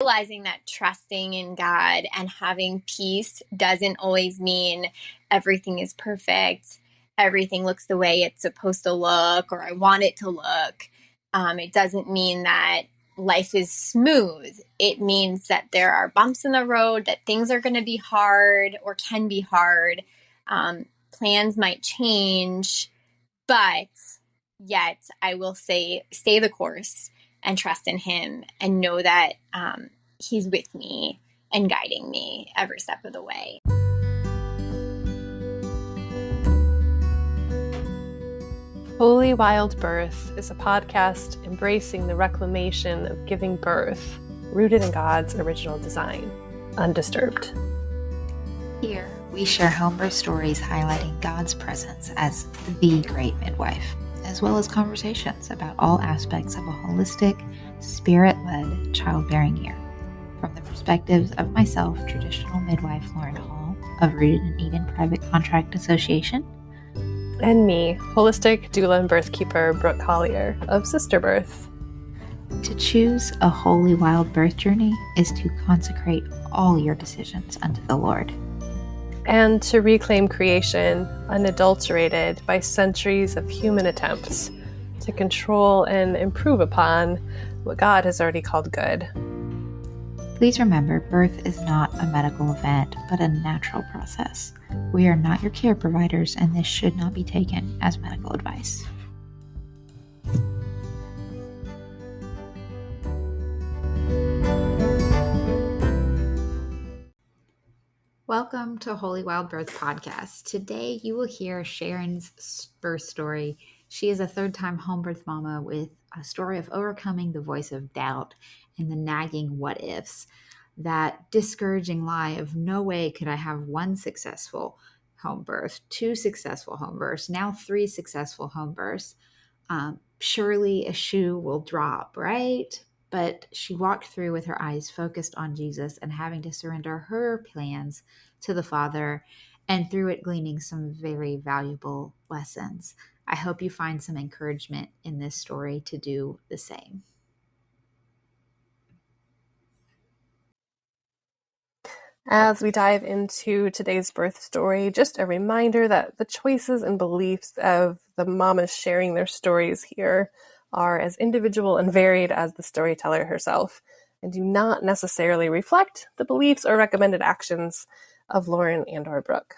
realizing that trusting in God and having peace doesn't always mean everything is perfect, everything looks the way it's supposed to look or I want it to look. It doesn't mean that life is smooth. It means that there are bumps in the road, that things are going to be hard or can be hard. Plans might change, but yet I will say, stay the course and trust in Him and know that He's with me and guiding me every step of the way. Holy Wild Birth is a podcast embracing the reclamation of giving birth, rooted in God's original design, undisturbed. Here, we share home birth stories highlighting God's presence as the great midwife, as well as conversations about all aspects of a holistic, spirit-led childbearing year. From the perspectives of myself, traditional midwife Lauren Hall of Rooted in Eden Private Contract Association, and me, holistic doula and birthkeeper Brooke Collier of Sister Birth. To choose a holy wild birth journey is to consecrate all your decisions unto the Lord. And to reclaim creation unadulterated by centuries of human attempts to control and improve upon what God has already called good. Please remember, birth is not a medical event, but a natural process. We are not your care providers, and this should not be taken as medical advice. Welcome to Holy Wild Birth Podcast. Today you will hear Sharon's birth story. She is a third-time home birth mama with a story of overcoming the voice of doubt and the nagging what-ifs, that discouraging lie of no way could I have one successful home birth, two successful home births, now three successful home births. Surely a shoe will drop, right? But she walked through with her eyes focused on Jesus and having to surrender her plans to the Father, and through it gleaning some very valuable lessons. I hope you find some encouragement in this story to do the same. As we dive into today's birth story, just a reminder that the choices and beliefs of the mamas sharing their stories here are as individual and varied as the storyteller herself, and do not necessarily reflect the beliefs or recommended actions of Lauren and/or Brooke.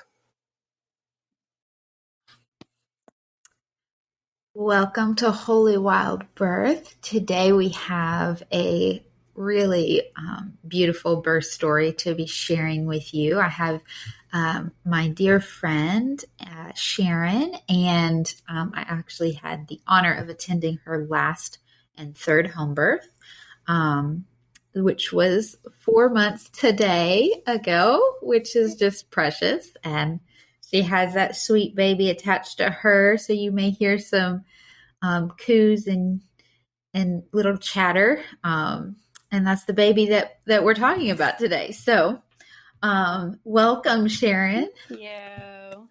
Welcome to Holy Wild Birth. Today we have a really beautiful birth story to be sharing with you. I have my dear friend, Sharon, and I actually had the honor of attending her last and third home birth, which was 4 months today ago, which is just precious. And she has that sweet baby attached to her, so you may hear some coos and little chatter. And that's the baby that we're talking about today. So welcome, Sharon. Thank you.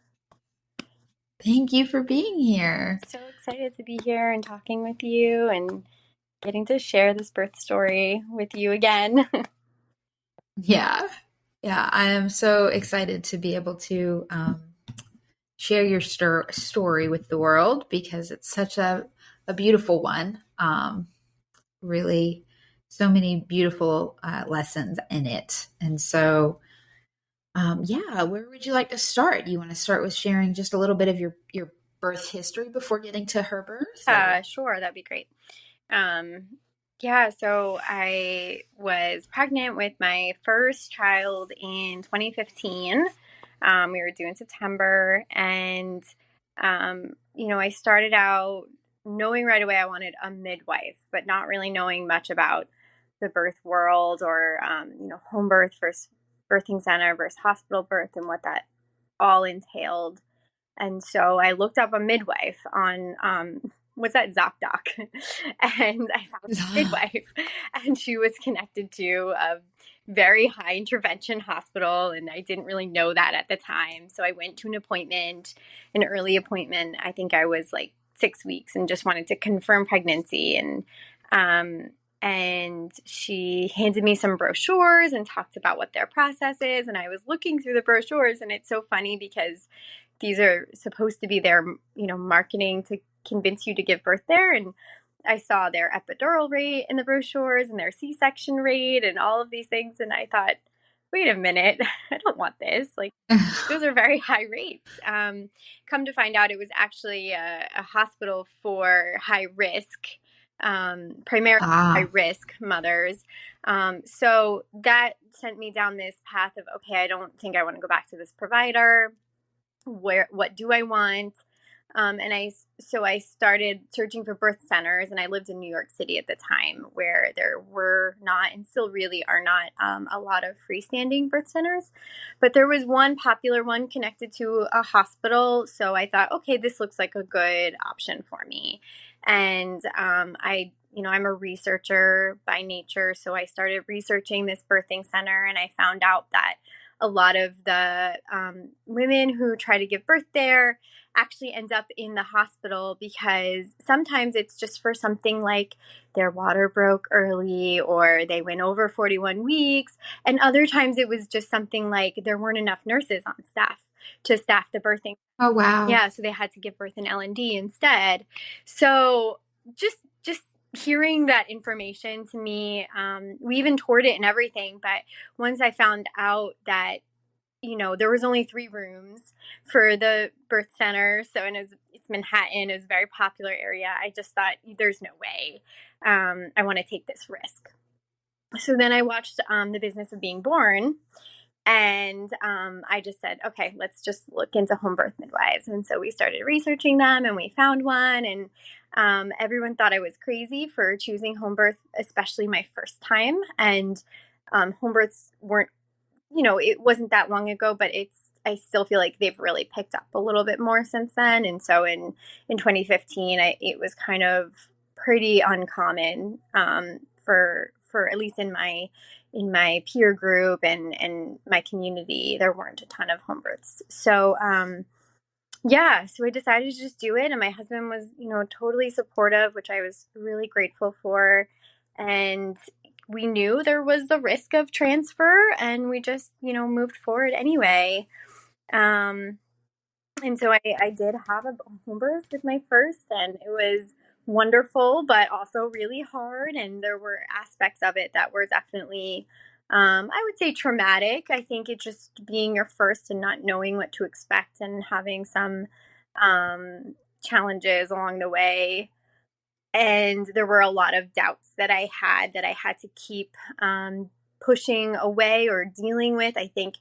Thank you for being here. So excited to be here and talking with you and getting to share this birth story with you again. Yeah, I am so excited to be able to share your story with the world, because it's such a beautiful one. Really, so many beautiful lessons in it. And so, where would you like to start? You want to start with sharing just a little bit of your birth history before getting to her birth? Sure, that'd be great. So I was pregnant with my first child in 2015. We were due in September, and I started out knowing right away I wanted a midwife, but not really knowing much about the birth world or home birth versus birthing center versus hospital birth and what that all entailed. And so I looked up a midwife on what's that, ZocDoc, and I found a midwife, and she was connected to a very high intervention hospital, and I didn't really know that at the time. So I went to an early appointment. I think I was like 6 weeks and just wanted to confirm pregnancy. And and she handed me some brochures and talked about what their process is. And I was looking through the brochures, and it's so funny because these are supposed to be their, marketing to convince you to give birth there. And I saw their epidural rate in the brochures and their C-section rate and all of these things. And I thought, wait a minute, I don't want this. Like, those are very high rates. Come to find out, it was actually a hospital for high risk, primarily high risk mothers. So that sent me down this path of, okay, I don't think I want to go back to this provider. What do I want? And I started searching for birth centers, and I lived in New York City at the time, where there were not, and still really are not, a lot of freestanding birth centers. But there was one popular one connected to a hospital. So I thought, okay, this looks like a good option for me. And I'm a researcher by nature. So I started researching this birthing center, and I found out that a lot of the women who try to give birth there actually end up in the hospital, because sometimes it's just for something like their water broke early, or they went over 41 weeks. And other times it was just something like there weren't enough nurses on staff to staff the birthing. Oh, wow. Yeah, so they had to give birth in L&D instead. So just hearing that information to me, we even toured it and everything. But once I found out that, there was only 3 rooms for the birth center. So, and it's Manhattan, is a very popular area. I just thought, there's no way I want to take this risk. So then I watched The Business of Being Born. And I just said, okay, let's just look into home birth midwives. And so we started researching them, and we found one. And everyone thought I was crazy for choosing home birth, especially my first time. And home births weren't, it wasn't that long ago, but I still feel like they've really picked up a little bit more since then. And so in 2015, it was kind of pretty uncommon for at least in my peer group and my community. There weren't a ton of home births. So so I decided to just do it. And my husband was, totally supportive, which I was really grateful for. And we knew there was the risk of transfer, and we just, moved forward anyway. And so I did have a home birth with my first, and it was wonderful, but also really hard. And there were aspects of it that were definitely, I would say, traumatic. I think it just being your first and not knowing what to expect, and having some challenges along the way. And there were a lot of doubts that I had to keep pushing away or dealing with. I think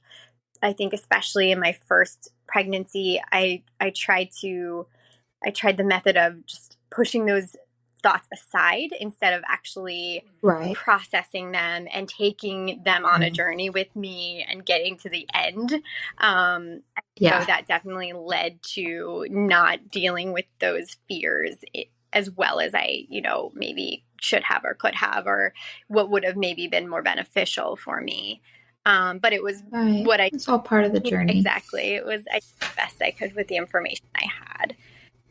especially in my first pregnancy, I tried the method of just pushing those thoughts aside instead of actually processing them and taking them on a journey with me and getting to the end. So that definitely led to not dealing with those fears as well as I, maybe should have or could have, or what would have maybe been more beneficial for me. But it was it's all part of the journey. Exactly. It was the best I could with the information I had.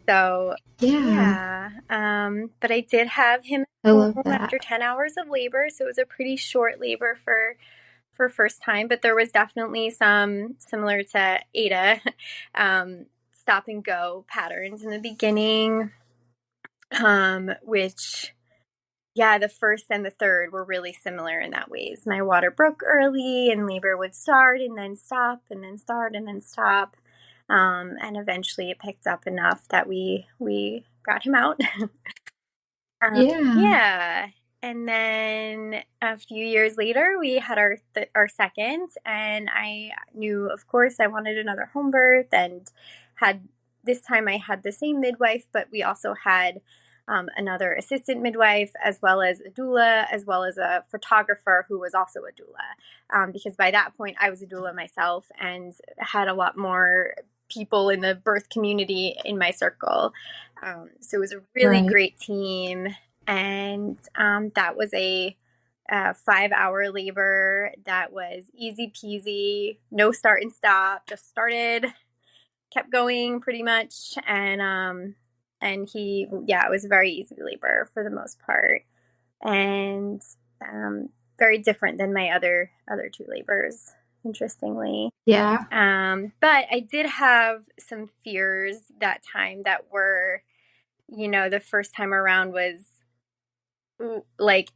So, but I did have him home after 10 hours of labor. So it was a pretty short labor for first time, but there was definitely some, similar to Ada, stop and go patterns in the beginning, which, the first and the third were really similar in that ways. My water broke early, and labor would start and then stop and then start and then stop. And eventually it picked up enough that we got him out. And then a few years later, we had our second, and I knew, of course, I wanted another home birth, and this time I had the same midwife, but we also had another assistant midwife, as well as a doula, as well as a photographer who was also a doula. Because by that point, I was a doula myself and had a lot more people in the birth community in my circle. So it was a really great team. And that was a 5-hour labor that was easy peasy, no start and stop, just started, kept going pretty much. And it was a very easy labor for the most part. and very different than my other two labors, interestingly. Yeah. But I did have some fears that time that were, the first time around was like,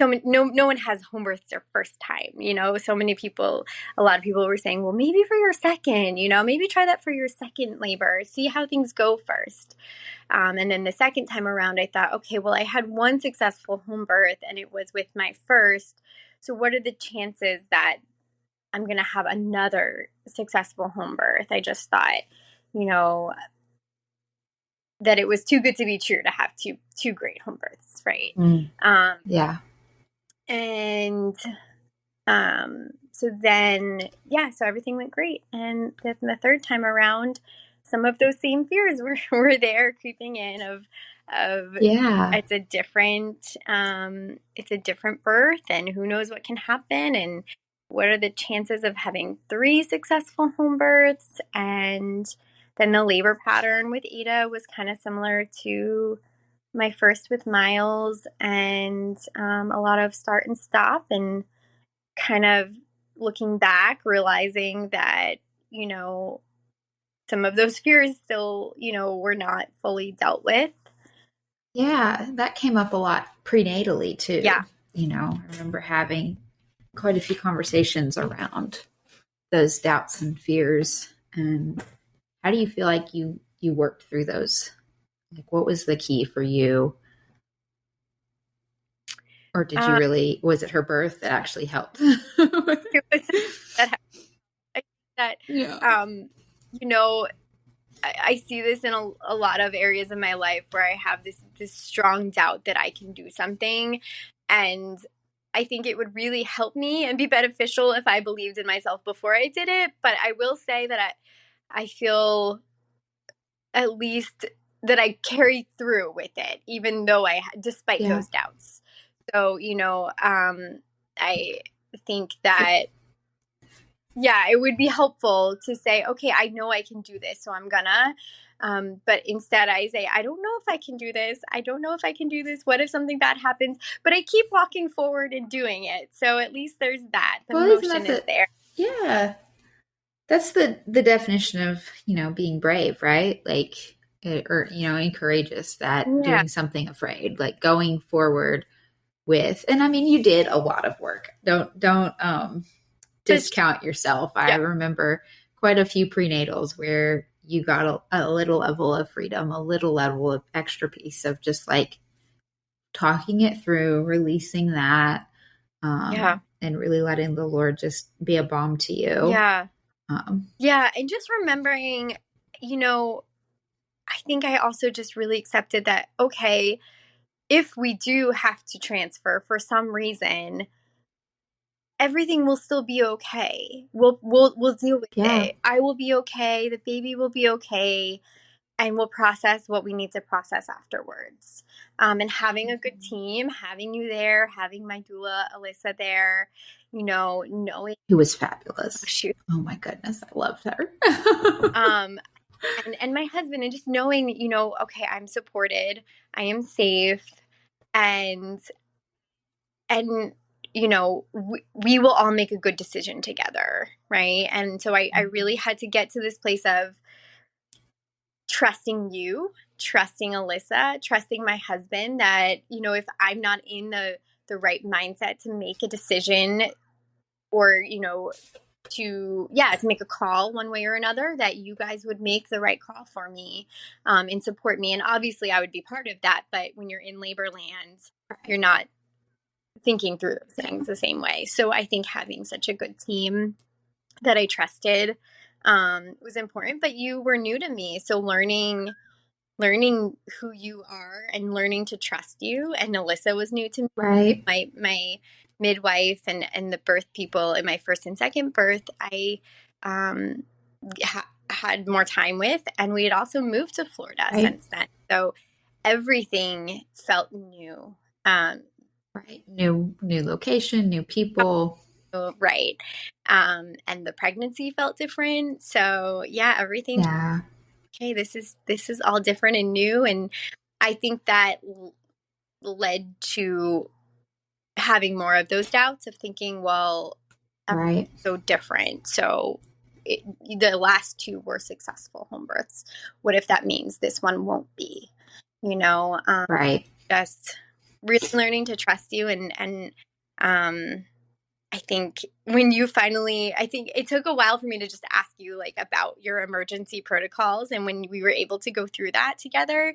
no one has home births their first time, so many people, a lot of people were saying, well, maybe for your second, maybe try that for your second labor, see how things go first. And then the second time around, I thought, okay, well, I had one successful home birth and it was with my first. So what are the chances that I'm going to have another successful home birth? I just thought, that it was too good to be true to have two great home births, right? Yeah. And so then, so everything went great. And then the third time around, some of those same fears were there creeping in of it's a different birth, and who knows what can happen, and what are the chances of having 3 successful home births. And then the labor pattern with Ada was kind of similar to my first with Miles, and a lot of start and stop, and kind of looking back, realizing that, some of those fears still, were not fully dealt with. Yeah, that came up a lot prenatally too. Yeah. I remember having quite a few conversations around those doubts and fears. And how do you feel like you worked through those? Like, what was the key for you? Or did you really, was it her birth that actually helped? It was that, I see this in a lot of areas of my life where I have this strong doubt that I can do something. And I think it would really help me and be beneficial if I believed in myself before I did it. But I will say that I feel at least that I carried through with it, even though despite those doubts. So, I think that, it would be helpful to say, okay, I know I can do this, so I'm gonna, but instead I say, I don't know if I can do this. I don't know if I can do this. What if something bad happens? But I keep walking forward and doing it. So at least there's that. The motion is there. Yeah. That's the definition of, being brave, right? Like, or, and courageous, that doing something afraid, like going forward with, and I mean, you did a lot of work. Don't discount yourself. I remember quite a few prenatals where you got a little level of freedom, a little level of extra piece of just like talking it through, releasing that, and really letting the Lord just be a balm to you. Yeah. And just remembering, I think I also just really accepted that, okay, if we do have to transfer for some reason, everything will still be okay. We'll deal with it. I will be okay. The baby will be okay. And we'll process what we need to process afterwards. And having a good team, having you there, having my doula, Alyssa, there, knowing. Who was fabulous. Oh my goodness. I loved her. And my husband, and just knowing, okay, I'm supported, I am safe, and we will all make a good decision together, right? And so I really had to get to this place of trusting you, trusting Alyssa, trusting my husband, that, if I'm not in the right mindset to make a decision, or, to make a call one way or another, that you guys would make the right call for me, and support me. And obviously I would be part of that, but when you're in labor land, you're not thinking through those things the same way. So I think having such a good team that I trusted was important. But you were new to me, so learning who you are and learning to trust you. And Alyssa was new to me, right? My midwife and the birth people in my first and second birth, I had more time with, and we had also moved to Florida since then. So everything felt new. Right. New location, new people. Right. And the pregnancy felt different. So everything. Yeah. Okay, this is all different and new. And I think that led to having more of those doubts of thinking, well, Right. so different. So the last two were successful home births. What if that means this one won't be? Right. Just really learning to trust you. And I think when you finally, I think it took a while for me to just ask you like about your emergency protocols. And when we were able to go through that together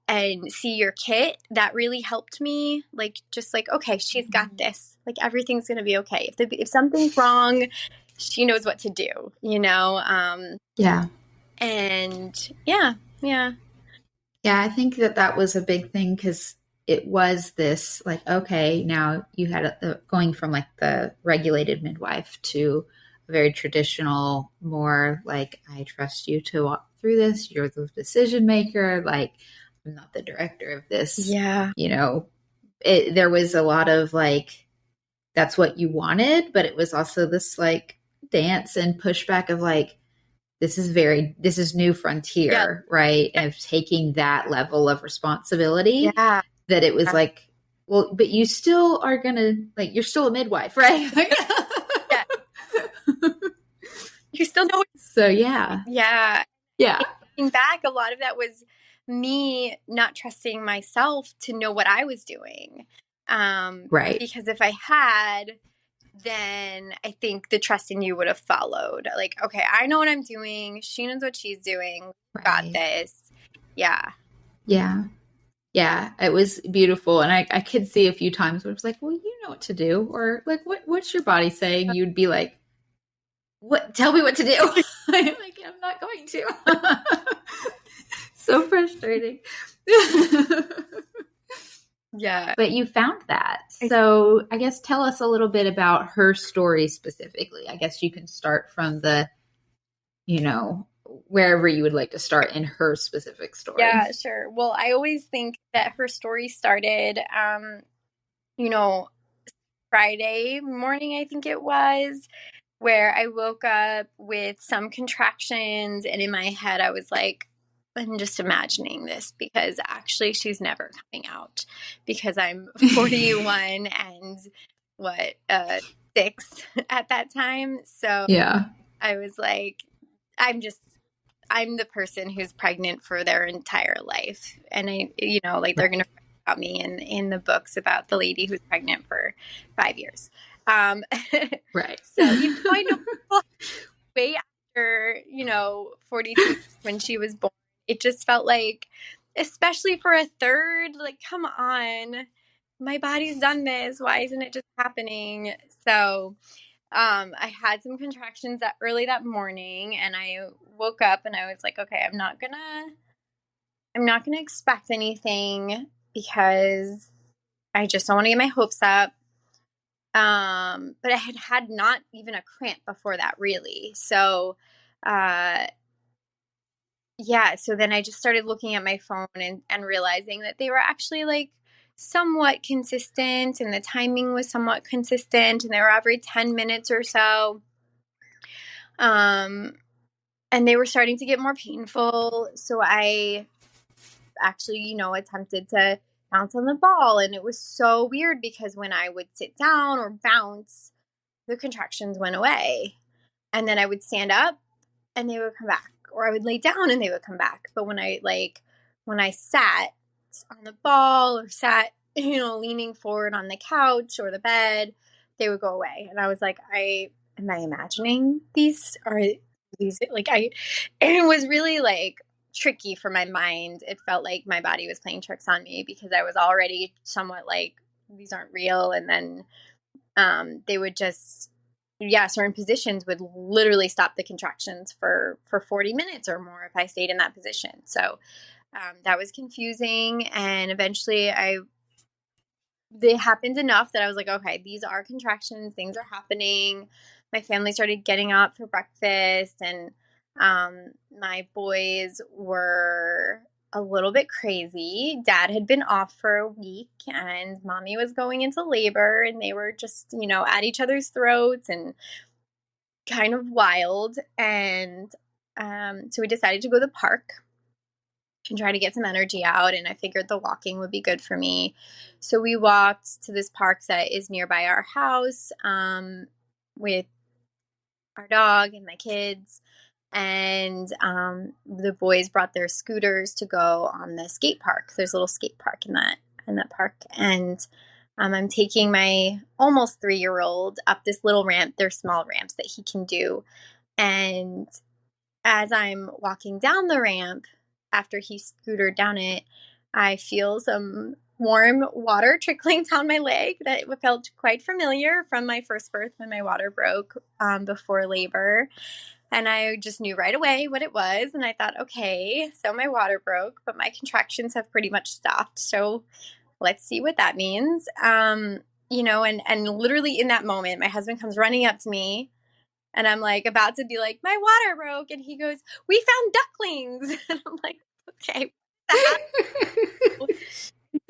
and see your kit, that really helped me. Like, just like, okay, she's got this. Like, everything's going to be okay. If something's wrong, she knows what to do, Yeah. And yeah. Yeah, I think that was a big thing because it was this like, okay, now you had going from like the regulated midwife to a very traditional, more like, I trust you to walk through this. You're the decision maker. Like, I'm not the director of this. Yeah. There was a lot of like, that's what you wanted, but it was also this like dance and pushback of like, this is new frontier, right? Of taking that level of responsibility. Yeah. That it was like, well, but you still are gonna, like, you're still a midwife, right? Yeah. You still know. So yeah. Looking back, a lot of that was me not trusting myself to know what I was doing. Right. Because if I had, then I think the trust in you would have followed. Like, okay, I know what I'm doing. She knows what she's doing. Right. Got this. Yeah. Yeah. Yeah. It was beautiful. And I could see a few times where it was like, well, you know what to do. Or like, what's your body saying? You'd be like, what? Tell me what to do. Like, I'm not going to. So frustrating. Yeah. But you found that. So I guess tell us a little bit about her story specifically. I guess you can start from the, wherever you would like to start in her specific story. Yeah, sure. Well, I always think that her story started, Friday morning, I think it was, where I woke up with some contractions, and in my head I was like, I'm just imagining this because actually she's never coming out because I'm 41 and 6 at that time. So yeah, I was like, I'm the person who's pregnant for their entire life. And they're going to write about me in the books about the lady who's pregnant for 5 years. Right. So, I know way after, 42 when she was born, it just felt like, especially for a third, like, come on, my body's done this. Why isn't it just happening? So, I had some contractions early that morning, and I woke up and I was like, okay, I'm not gonna expect anything because I just don't want to get my hopes up. But I had not even a cramp before that, really. So, so then I just started looking at my phone and realizing that they were actually like somewhat consistent, and the timing was somewhat consistent, and they were every 10 minutes or so. And they were starting to get more painful. So I actually, attempted to bounce on the ball. And it was so weird because when I would sit down or bounce, the contractions went away. And then I would stand up and they would come back. Or I would lay down and they would come back. But when I sat on the ball or sat, leaning forward on the couch or the bed, they would go away. And I was like, am I imagining these? Or these like it was really like tricky for my mind. It felt like my body was playing tricks on me because I was already somewhat like, these aren't real. And then they would just, certain positions would literally stop the contractions for 40 minutes or more if I stayed in that position. So that was confusing. And eventually they happened enough that I was like, okay, these are contractions, things are happening. My family started getting up for breakfast, and my boys were a little bit crazy. Dad had been off for a week, and mommy was going into labor, and they were just, at each other's throats and kind of wild. And so we decided to go to the park. and try to get some energy out. And I figured the walking would be good for me. So we walked to this park that is nearby our house with our dog and my kids. And the boys brought their scooters to go on the skate park. There's a little skate park in that park. And I'm taking my almost 3-year-old up this little ramp. They're small ramps that he can do. And as I'm walking down the ramp, after he scootered down it, I feel some warm water trickling down my leg that felt quite familiar from my first birth when my water broke before labor. And I just knew right away what it was. And I thought, okay, so my water broke, but my contractions have pretty much stopped. So let's see what that means. And literally in that moment, my husband comes running up to me. And I'm like about to be like, my water broke. And he goes, we found ducklings. And I'm like, okay.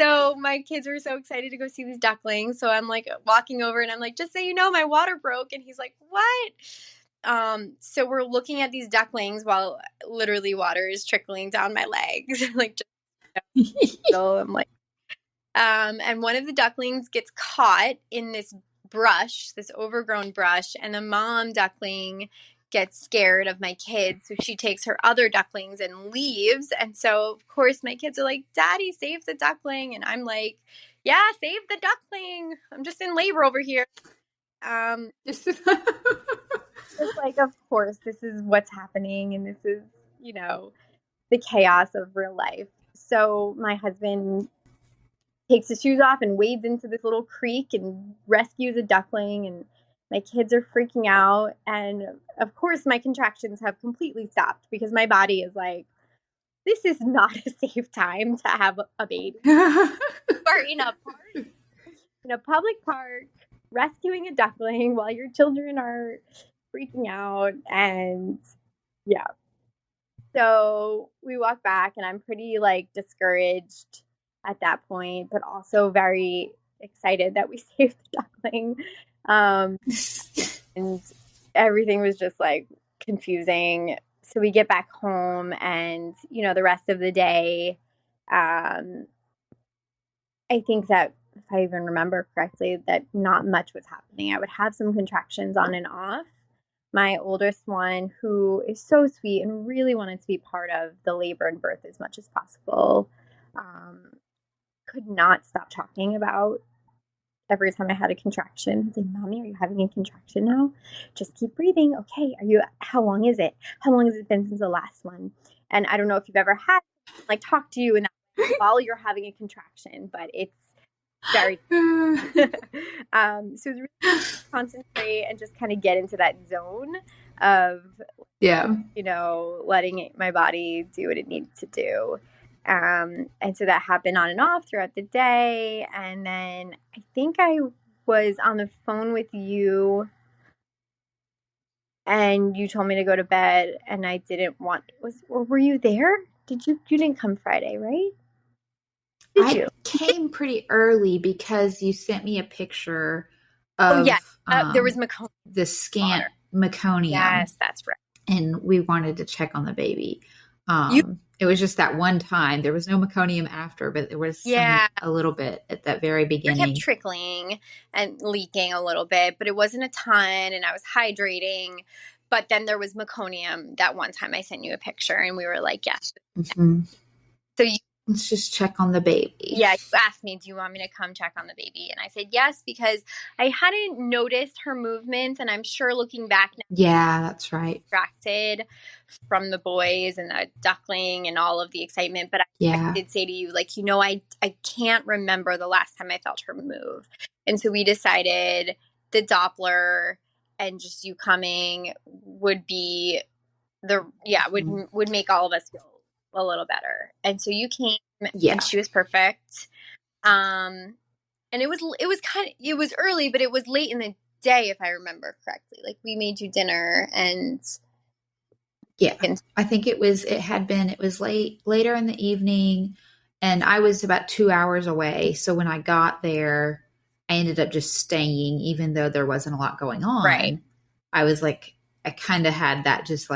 So my kids were so excited to go see these ducklings. So I'm like walking over and I'm like, just so you know, my water broke. And he's like, what? So we're looking at these ducklings while literally water is trickling down my legs. Like, so I'm like, and one of the ducklings gets caught in this brush, this overgrown brush, and the mom duckling gets scared of my kids, so she takes her other ducklings and leaves. And so of course my kids are like, Daddy, save the duckling. And I'm like, yeah, save the duckling, I'm just in labor over here. It's like, of course this is what's happening, and this is the chaos of real life. So my husband takes his shoes off and wades into this little creek and rescues a duckling, and my kids are freaking out. And of course my contractions have completely stopped because my body is like, this is not a safe time to have a baby. Or in a public park rescuing a duckling while your children are freaking out. And yeah, so we walk back and I'm pretty discouraged at that point, but also very excited that we saved the duckling. And everything was just confusing. So we get back home and, the rest of the day, I think that if I even remember correctly, that not much was happening. I would have some contractions on and off. My oldest one, who is so sweet and really wanted to be part of the labor and birth as much as possible, could not stop talking about every time I had a contraction. He'd say, Mommy, are you having a contraction now? Just keep breathing. Okay. How long is it? How long has it been since the last one? And I don't know if you've ever had talk to you and while you're having a contraction, but it's very so it's really concentrate and just kind of get into that zone of letting my body do what it needs to do. And so that happened on and off throughout the day. And then I think I was on the phone with you and you told me to go to bed and I didn't or were you there? You didn't come Friday, right? I came pretty early because you sent me a picture of there was meconium. The scant meconium. Yes, that's right. And we wanted to check on the baby. It was just that one time. There was no meconium after, but there was a little bit at that very beginning. It kept trickling and leaking a little bit, but it wasn't a ton, and I was hydrating. But then there was meconium that one time I sent you a picture, and we were like, yes. Mm-hmm. So let's just check on the baby. Yeah, you asked me, do you want me to come check on the baby? And I said yes, because I hadn't noticed her movements, and I'm sure looking back now. Yeah, that's right. Distracted from the boys and the duckling and all of the excitement. But I did say to you, I can't remember the last time I felt her move. And so we decided the Doppler and just you coming would be would make all of us feel a little better. And so you came and she was perfect. And it was early, but it was late in the day, if I remember correctly. We made you dinner and I think it was later in the evening, and I was about 2 hours away. So when I got there, I ended up just staying, even though there wasn't a lot going on. Right. I was I kind of had that just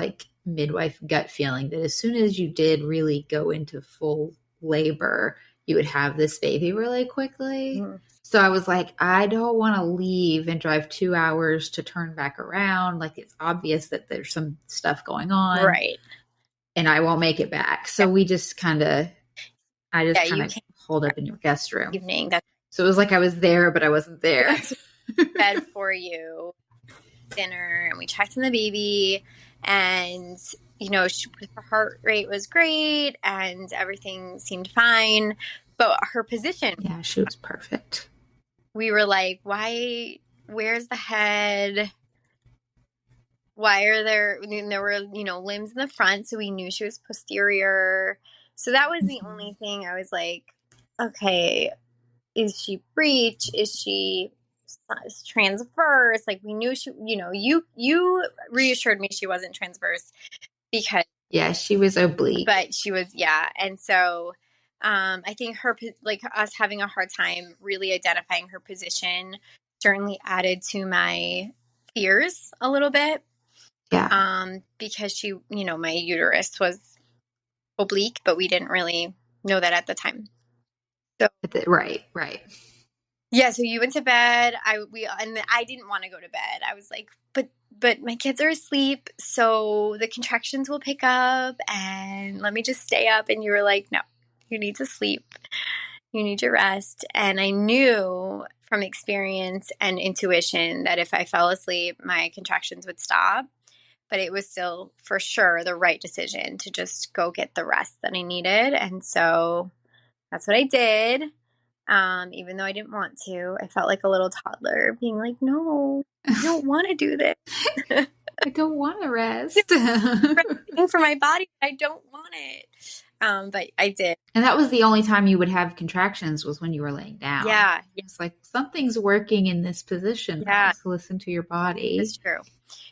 midwife gut feeling that as soon as you did really go into full labor, you would have this baby really quickly. Mm. So I was like, I don't want to leave and drive 2 hours to turn back around. Like, it's obvious that there's some stuff going on Right. and I won't make it back. Yeah. So we just kind of, I just Yeah, kind you of came holed up in your guest room. evening. That's So it was like I was there, but I wasn't there. yes, bed for you, dinner, and we checked on the baby, and her heart rate was great, and everything seemed fine, but her position, Yeah, she was perfect. we were like, why? Where's the head? Why are there? I mean, there were limbs in the front, so we knew she was posterior. So that was the only thing I was like, okay, is she breech? Is she transverse? Like, we knew she, you reassured me she wasn't transverse because, Yeah, she was oblique. but she was, yeah. And so, I think us having a hard time really identifying her position certainly added to my fears a little bit. Yeah. Because she, my uterus was oblique, but we didn't really know that at the time. So, Right. yeah, so you went to bed. And I didn't want to go to bed. I was like, but my kids are asleep, so the contractions will pick up, and let me just stay up. And you were like, no, you need to sleep. You need your rest. And I knew from experience and intuition that if I fell asleep, my contractions would stop. But it was still for sure the right decision to just go get the rest that I needed. And so that's what I did. Even though I didn't want to, I felt like a little toddler being like, no, I don't want to do this. I don't want to rest. For my body, I don't want it. But I did. And that was the only time you would have contractions, was when you were laying down. Yeah. It's like, something's working in this position. Yeah. So listen to your body. That's true.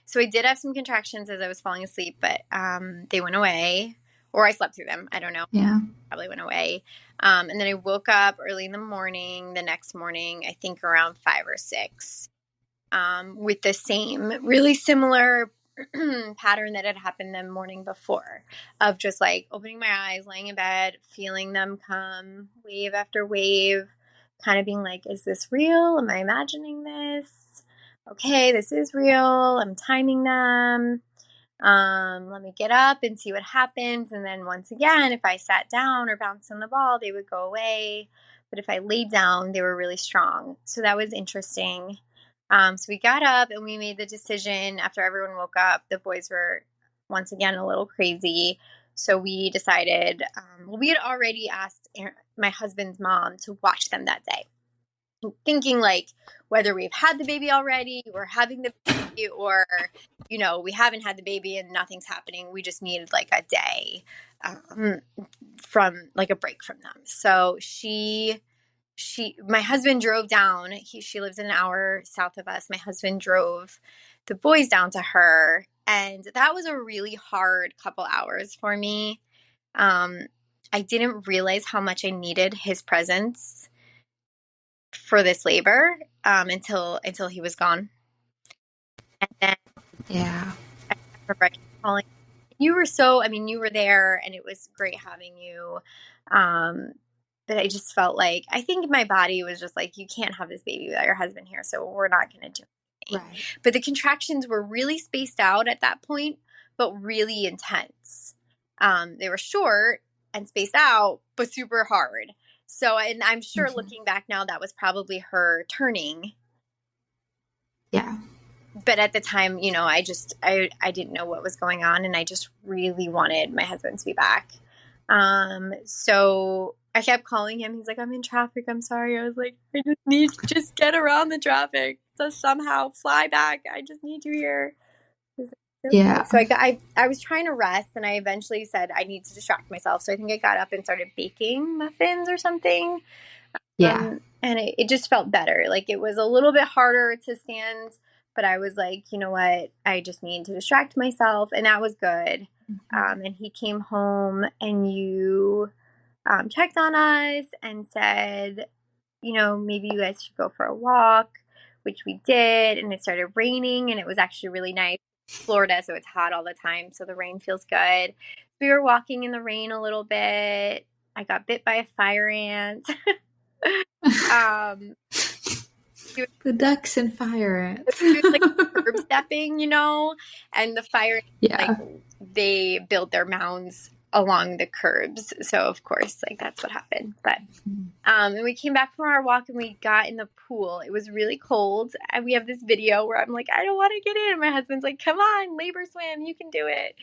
So I did have some contractions as I was falling asleep, but they went away, or I slept through them. I don't know. Yeah. Probably went away. And then I woke up early in the morning, the next morning, I think around 5 or 6, with the same really similar pattern that had happened the morning before, of just like opening my eyes, laying in bed, feeling them come wave after wave, kind of being like, is this real? Am I imagining this? Okay, this is real. I'm timing them. Let me get up and see what happens. And then once again, if I sat down or bounced on the ball, they would go away. But if I laid down, they were really strong. So that was interesting. So we got up and we made the decision after everyone woke up. The boys were once again a little crazy. So we decided, we had already asked my husband's mom to watch them that day, thinking like whether we've had the baby already or having the baby, or we haven't had the baby and nothing's happening, we just needed like a day from like a break from them. So my husband drove down. She lives an hour south of us. My husband drove the boys down to her, and that was a really hard couple hours for me. I didn't realize how much I needed his presence for this labor until he was gone. And then Yeah. I remember calling. You were there, and it was great having you. But I just felt like, I think my body was just like, you can't have this baby without your husband here, so we're not going to do anything. Right. But the contractions were really spaced out at that point, but really intense. They were short and spaced out, but super hard. So, and I'm sure looking back now, that was probably her turning. Yeah. But at the time, I didn't know what was going on, and I just really wanted my husband to be back. So I kept calling him. He's like, I'm in traffic. I'm sorry. I was like, I just need to just get around the traffic to somehow fly back. I just need you here. Yeah. So I was trying to rest, and I eventually said I need to distract myself. So I think I got up and started baking muffins or something. Yeah. And it just felt better. Like, it was a little bit harder to stand, but I was like, you know what? I just need to distract myself. And that was good. And he came home, and you checked on us and said, maybe you guys should go for a walk, which we did. And it started raining, and it was actually really nice. Florida, so it's hot all the time. So the rain feels good. We were walking in the rain a little bit. I got bit by a fire ant. um, The ducks and fire ants. She was like curb stepping, and the fire, like, Yeah. they build their mounds along the curbs. So of course, like, that's what happened. But and we came back from our walk and we got in the pool. It was really cold. And we have this video where I'm like, I don't want to get in. And my husband's like, come on, labor swim, you can do it.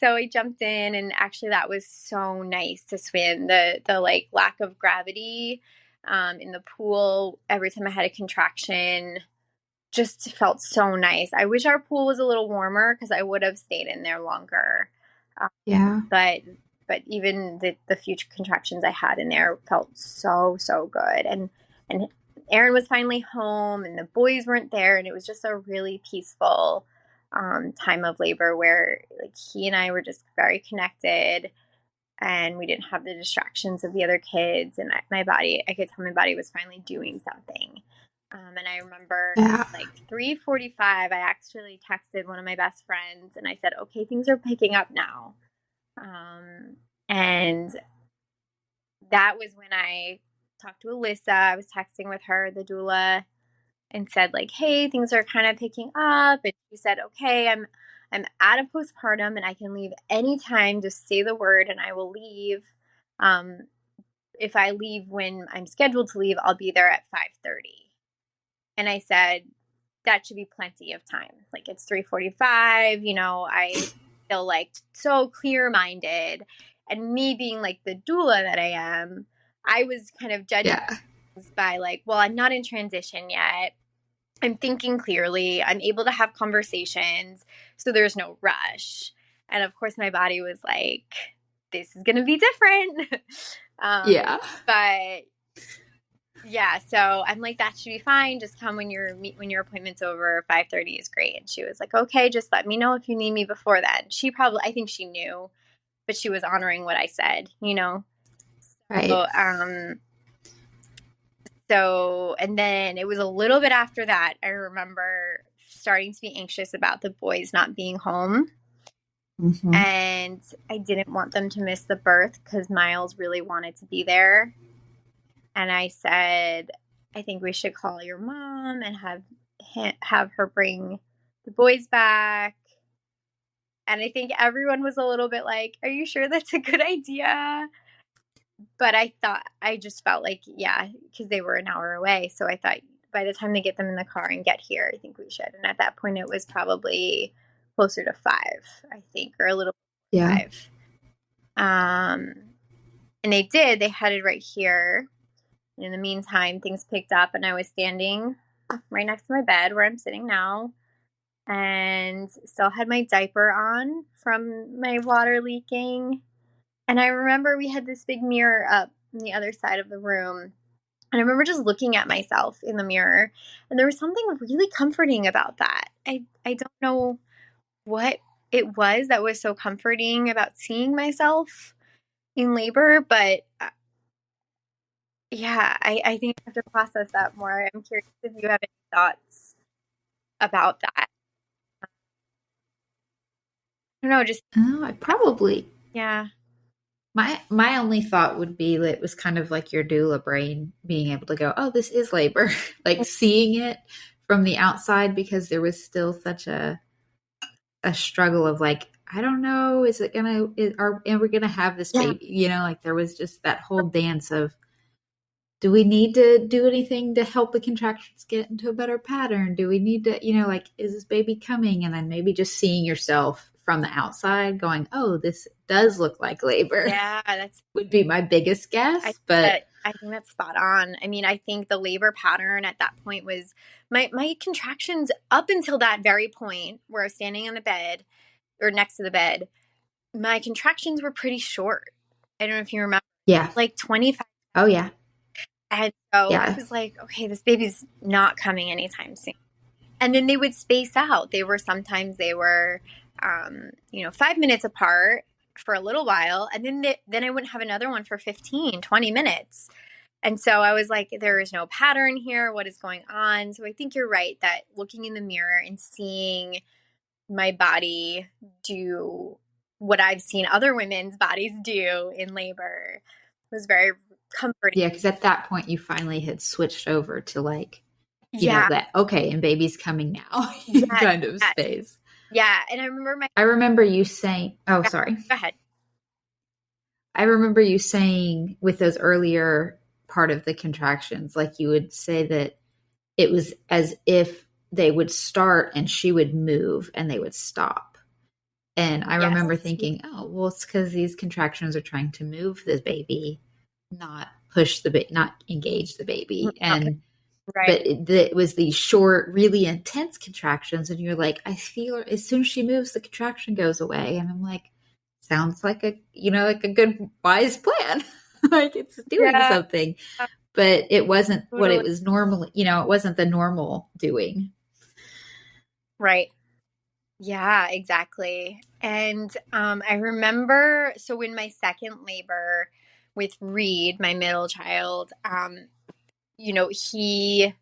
So I jumped in, and actually that was so nice to swim. The like lack of gravity in the pool every time I had a contraction just felt so nice. I wish our pool was a little warmer because I would have stayed in there longer. Yeah. But even the future contractions I had in there felt so good. And Aaron was finally home, and the boys weren't there, and it was just a really peaceful time of labor where, like, he and I were just very connected, and we didn't have the distractions of the other kids, and I could tell my body was finally doing something. And I remember at like 3:45, I actually texted one of my best friends, and I said, okay, things are picking up now. And that was when I talked to Alyssa. I was texting with her, the doula, and said, like, hey, things are kind of picking up. And she said, okay, I'm at a postpartum and I can leave anytime. Just say the word and I will leave. If I leave when I'm scheduled to leave, I'll be there at 5:30. And I said, that should be plenty of time. Like, it's 3:45, I feel like so clear-minded. And me being like the doula that I am, I was kind of judging by like, well, I'm not in transition yet. I'm thinking clearly. I'm able to have conversations. So there's no rush. And of course, my body was like, this is going to be different. But yeah, so I'm like, that should be fine. Just come when your appointment's over. 5:30 is great. And she was like, okay, just let me know if you need me before then. I think she knew, but she was honoring what I said, Right. So, and then it was a little bit after that, I remember starting to be anxious about the boys not being home. Mm-hmm. And I didn't want them to miss the birth because Miles really wanted to be there. And I said, I think we should call your mom and have her bring the boys back. And I think everyone was a little bit like, are you sure that's a good idea? But I just felt like, yeah, because they were an hour away. So I thought by the time they get them in the car and get here, I think we should. And at that point, it was probably closer to 5, I think, or a little 5. And they did. They headed right here. And in the meantime, things picked up, and I was standing right next to my bed where I'm sitting now, and still had my diaper on from my water leaking. And I remember we had this big mirror up on the other side of the room. And I remember just looking at myself in the mirror, and there was something really comforting about that. I don't know what it was that was so comforting about seeing myself in labor, but yeah, I think I have to process that more. I'm curious if you have any thoughts about that. I don't know, just I probably. Yeah. My only thought would be that it was kind of like your doula brain being able to go, oh, this is labor, like seeing it from the outside, because there was still such a struggle of like, I don't know, is it gonna, are we gonna have this baby? Like there was just that whole dance of, do we need to do anything to help the contractions get into a better pattern? Do we need to, like, is this baby coming? And then maybe just seeing yourself from the outside going, oh, this does look like labor. Yeah, would be my biggest guess. I think that's spot on. I mean, I think the labor pattern at that point was my contractions up until that very point where I was standing on the bed or next to the bed. My contractions were pretty short. I don't know if you remember. Yeah. Like 25. Oh, yeah. And so I was like, okay, this baby's not coming anytime soon. And then they would space out. Sometimes they were 5 minutes apart for a little while. And then I wouldn't have another one for 15, 20 minutes. And so I was like, there is no pattern here. What is going on? So I think you're right that looking in the mirror and seeing my body do what I've seen other women's bodies do in labor. It was very comforting. Yeah, because at that point you finally had switched over to like, Yeah. that okay, and baby's coming now Yes. kind of Yes. space. Yeah. And I remember I remember you saying, oh, go sorry. ahead. I remember you saying with those earlier part of the contractions, like you would say that it was as if they would start and she would move and they would stop. And I Yes. remember thinking, oh, well, it's because these contractions are trying to move the baby, not push the baby, not engage the baby. And Right. but it was these short, really intense contractions, and you're like, I feel as soon as she moves, the contraction goes away, and I'm like, sounds like a like a good wise plan, like it's doing Yeah. something, but it wasn't what Totally. it was normally. It wasn't the normal doing. Right. Yeah, exactly. And I remember, so in my second labor with Reed, my middle child, he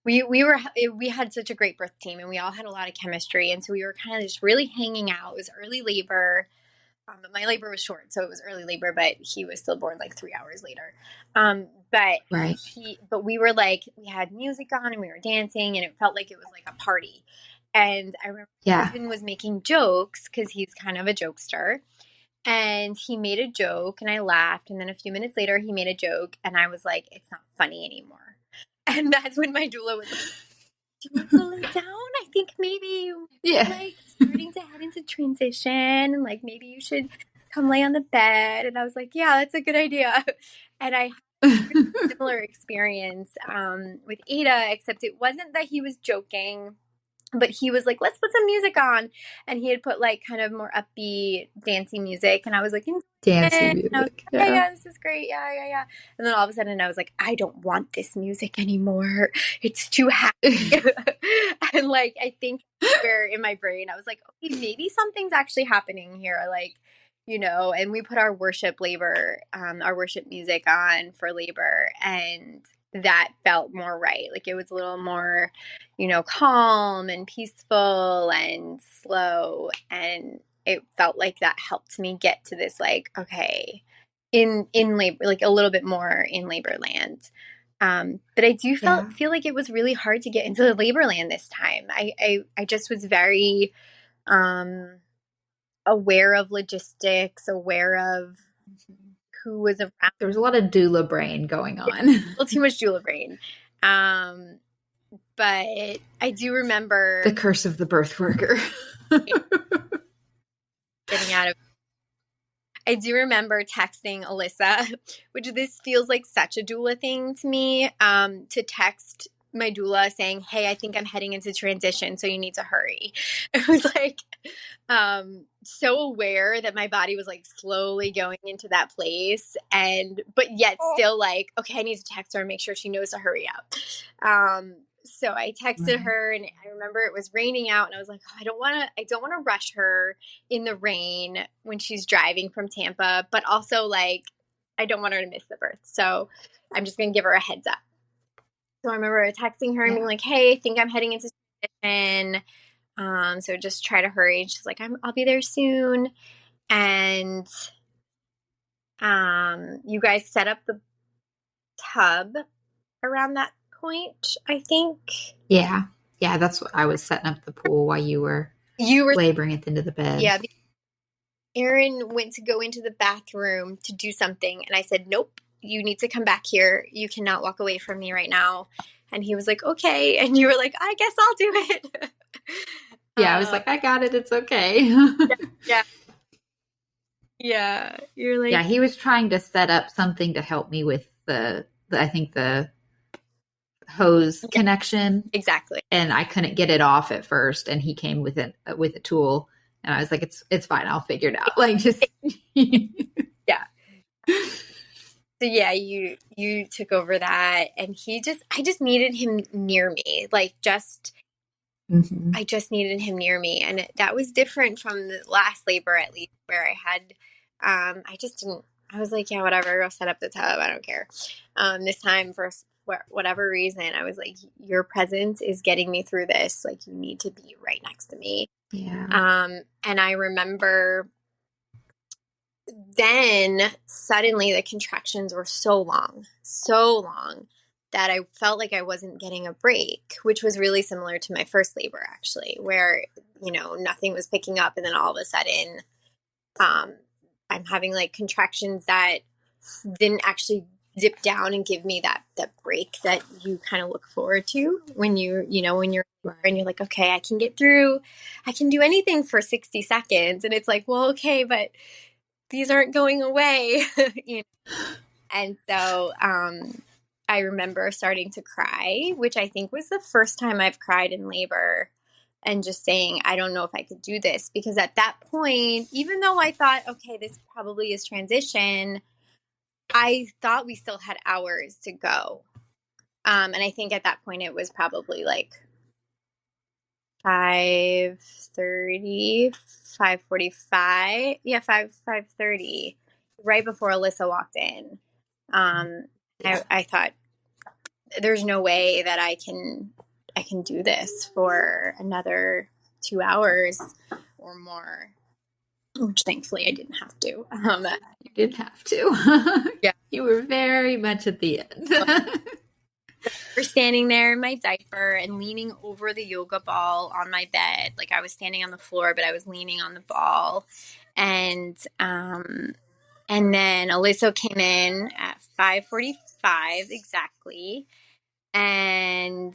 we had such a great birth team, and we all had a lot of chemistry, and so we were kind of just really hanging out. It was early labor. My labor was short, so it was early labor, but he was still born like 3 hours later. But Right. but we were like, we had music on and we were dancing, and it felt like it was like a party. And I remember my Yeah. husband was making jokes because he's kind of a jokester. And he made a joke, and I laughed. And then a few minutes later, he made a joke, and I was like, it's not funny anymore. And that's when my doula was like, do you want to lay down? I think maybe you like starting to head into transition, and like maybe you should come lay on the bed. And I was like, yeah, that's a good idea. And I had a similar experience with Ada, except it wasn't that he was joking, but he was like, let's put some music on. And he had put like kind of more upbeat, dancey music. And I was like, Dancing and I was music. like, yeah, this is great. Yeah. And then all of a sudden I was like, I don't want this music anymore. It's too happy. And like, I think where in my brain, I was like, okay, maybe something's actually happening here. Like, and we put our worship music on for labor, and that felt more right. Like it was a little more, calm and peaceful and slow. And it felt like that helped me get to this, like, okay, in labor, like a little bit more in labor land. But I do feel like it was really hard to get into the labor land this time. I just was very aware of logistics, aware of who was around. There was a lot of doula brain going on. A little too much doula brain. But I do remember the curse of the birth worker. getting out of. I do remember texting Alyssa, which this feels like such a doula thing to me, to text my doula saying, hey, I think I'm heading into transition, so you need to hurry. It was like so aware that my body was like slowly going into that place, but yet still like, okay, I need to text her and make sure she knows to hurry up. So I texted her, and I remember it was raining out, and I was like, oh, I don't want to rush her in the rain when she's driving from Tampa, but also like, I don't want her to miss the birth. So I'm just going to give her a heads up. So I remember texting her and being like, hey, I think I'm heading into transition. So just try to hurry. And she's like, I'll be there soon. And you guys set up the tub around that point, I think. Yeah, that's what I was setting up the pool while you were laboring at the end of the bed. Yeah. Aaron went to go into the bathroom to do something, and I said, nope, you need to come back here. You cannot walk away from me right now. And he was like, okay. And you were like, I guess I'll do it. Yeah, I was like, I got it. It's okay. Yeah. You're like, yeah, he was trying to set up something to help me with the hose connection. Exactly. And I couldn't get it off at first. And he came with a tool, and I was like, it's fine. I'll figure it out. Like, just, yeah. So yeah, you took over that, and I just needed him near me. Like I just needed him near me. And that was different from the last labor, at least, where I had, I just didn't, I was like, yeah, whatever, I'll set up the tub. I don't care. This time, for whatever reason, I was like, your presence is getting me through this. Like, you need to be right next to me. Yeah. And I remember then suddenly the contractions were so long that I felt like I wasn't getting a break, which was really similar to my first labor, actually, where, nothing was picking up. And then all of a sudden, I'm having like contractions that didn't actually dip down and give me that break that you kind of look forward to when when you're Right. and you're like, okay, I can get through, I can do anything for 60 seconds. And it's like, well, okay, but these aren't going away. And so I remember starting to cry, which I think was the first time I've cried in labor, and just saying, I don't know if I could do this, because at that point, even though I thought, okay, this probably is transition, I thought we still had hours to go. And I think at that point it was probably like 5:30, 5:45. Yeah, 5:30, right before Alyssa walked in. I thought, there's no way that I can do this for another 2 hours or more, which thankfully I didn't have to. You didn't have to. Yeah. You were very much at the end. We're standing there in my diaper and leaning over the yoga ball on my bed. Like, I was standing on the floor, but I was leaning on the ball. And then Alyssa came in at 5:45 exactly. And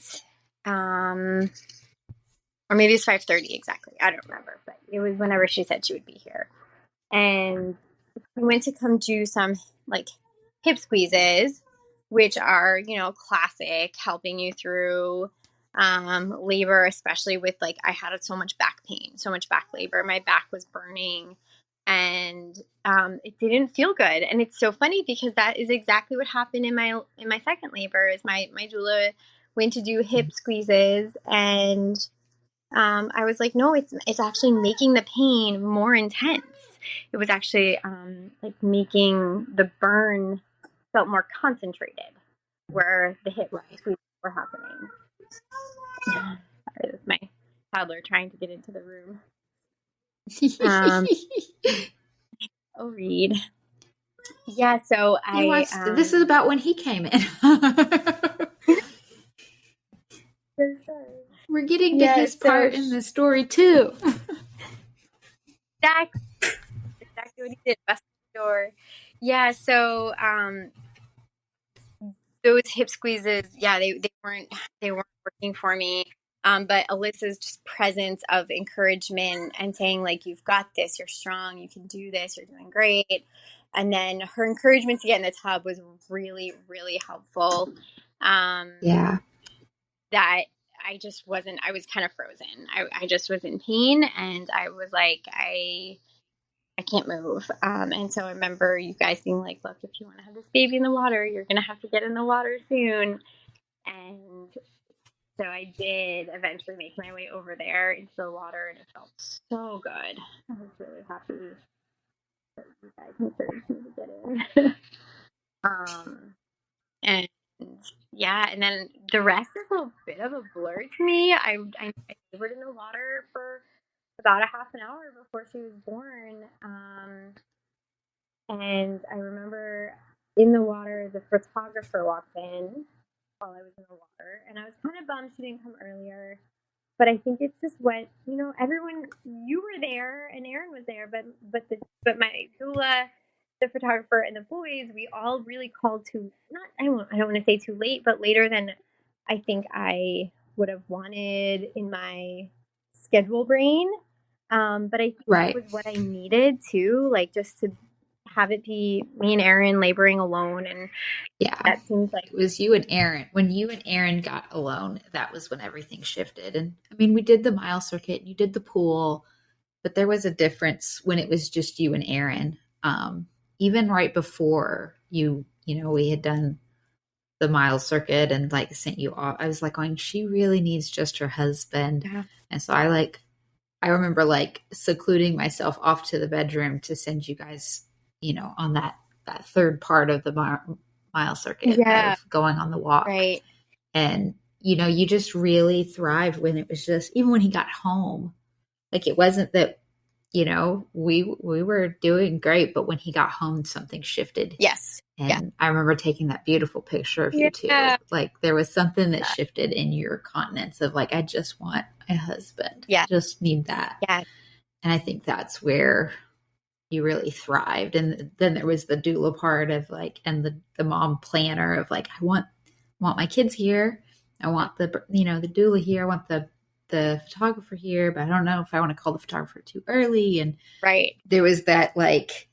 or maybe it's 5:30 exactly. I don't remember, but it was whenever she said she would be here. And we went to come do some like hip squeezes, which are, classic, helping you through labor, especially with like, I had so much back pain, so much back labor. My back was burning, and it didn't feel good. And it's so funny because that is exactly what happened in my second labor. Is my doula went to do hip squeezes, and I was like, no, it's actually making the pain more intense. It was actually like making the burn felt more concentrated where the hip squeezes were happening. Sorry, this is my toddler trying to get into the room. Oh, Reed. Yeah, so this is about when he came in. We're getting to his part in the story too. Exactly what he did. Busted the door. Yeah, so those hip squeezes, yeah, they weren't working for me. But Alyssa's just presence of encouragement and saying, like, you've got this, you're strong, you can do this, you're doing great. And then her encouragement to get in the tub was really, really helpful. Yeah. That I just wasn't, I was kind of frozen. I just was in pain, and I was like, I can't move. And so I remember you guys being like, look, if you want to have this baby in the water, you're going to have to get in the water soon. And so I did eventually make my way over there into the water, and it felt so good. I was really happy that you guys encouraged me to get in. And yeah, and then the rest is a bit of a blur to me. I labored in the water for about a half an hour before she was born. And I remember in the water, the photographer walked in while I was in the water, and I was kind of bummed she didn't come earlier. But I think it's just what, everyone, you were there and Aaron was there, but my doula, the photographer, and the boys, we all really called I don't want to say too late, but later than I think I would have wanted in my schedule brain. But I think it was what I needed too, like just to have it be me and Aaron laboring alone. And yeah, that seems like it was you and Aaron. When you and Aaron got alone, that was when everything shifted. And I mean, we did the mile circuit, you did the pool, but there was a difference when it was just you and Aaron. Even right before we had done the mile circuit and like sent you off, I was like going, she really needs just her husband. Yeah. And so I remember like secluding myself off to the bedroom to send you guys, on that third part of the mile circuit of going on the walk. Right. And, you just really thrived when it was just, even when he got home, Like it wasn't that, we were doing great, but when he got home, something shifted. Yes. Yeah. And I remember taking that beautiful picture of you too. Yeah. Like there was something that shifted in your continence of like, I just want a husband. Yeah. Just need that. Yeah. And I think that's where you really thrived. And then there was the doula part of like, and the mom planner of like, I want my kids here. I want the doula here. I want the photographer here, but I don't know if I want to call the photographer too early. And Right. there was that like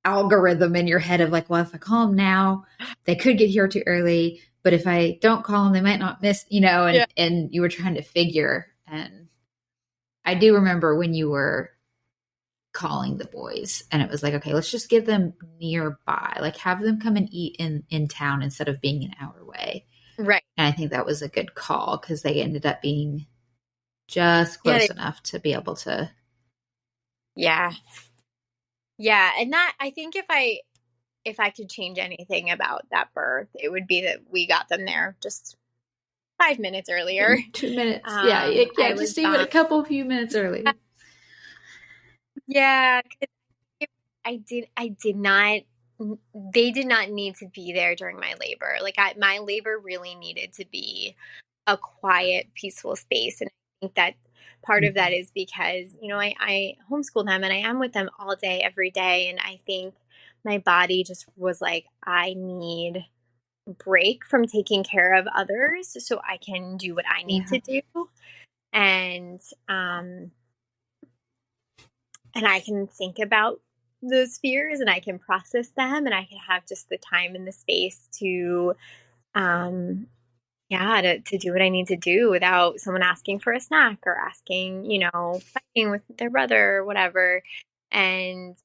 algorithm in your head of like, well, if I call them now, they could get here too early. But if I don't call them, they might not miss, and you were trying to figure. And I do remember when you were calling the boys and it was like, okay, let's just get them nearby, like have them come and eat in town instead of being an hour away. Right. And I think that was a good call because they ended up being just close enough to be able to. Yeah. Yeah. And that, I think if I could change anything about that birth, it would be that we got them there just 5 minutes earlier. 2 minutes. Just even a few minutes early. Yeah. I did not, they did not need to be there during my labor. Like my labor really needed to be a quiet, peaceful space. And I think that part of that is because, I homeschool them and I am with them all day, every day. And I think my body just was like, I need a break from taking care of others so I can do what I need to do. And, and I can think about those fears and I can process them and I can have just the time and the space to, to do what I need to do without someone asking for a snack or asking, fighting with their brother or whatever. And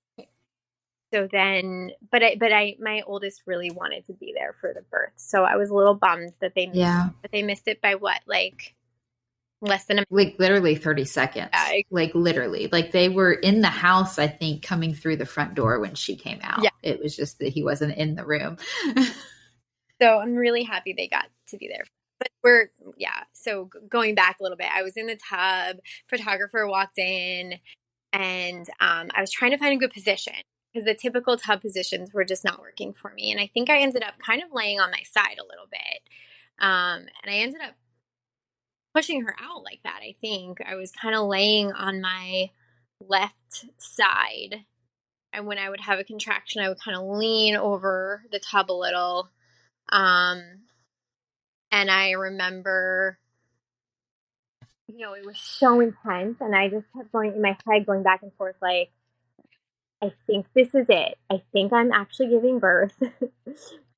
so then, my oldest really wanted to be there for the birth. So I was a little bummed that they missed it by what, like less than like literally 30 seconds. Like literally, like they were in the house, I think, coming through the front door when she came out. Yeah. It was just that he wasn't in the room. So I'm really happy they got to be there. But so going back a little bit, I was in the tub, photographer walked in, and I was trying to find a good position because the typical tub positions were just not working for me. And I think I ended up kind of laying on my side a little bit. And I ended up pushing her out like that. I think I was kind of laying on my left side. And when I would have a contraction, I would kind of lean over the tub a little. And I remember, it was so intense. And I just kept going in my head, going back and forth, like, I think this is it. I think I'm actually giving birth. But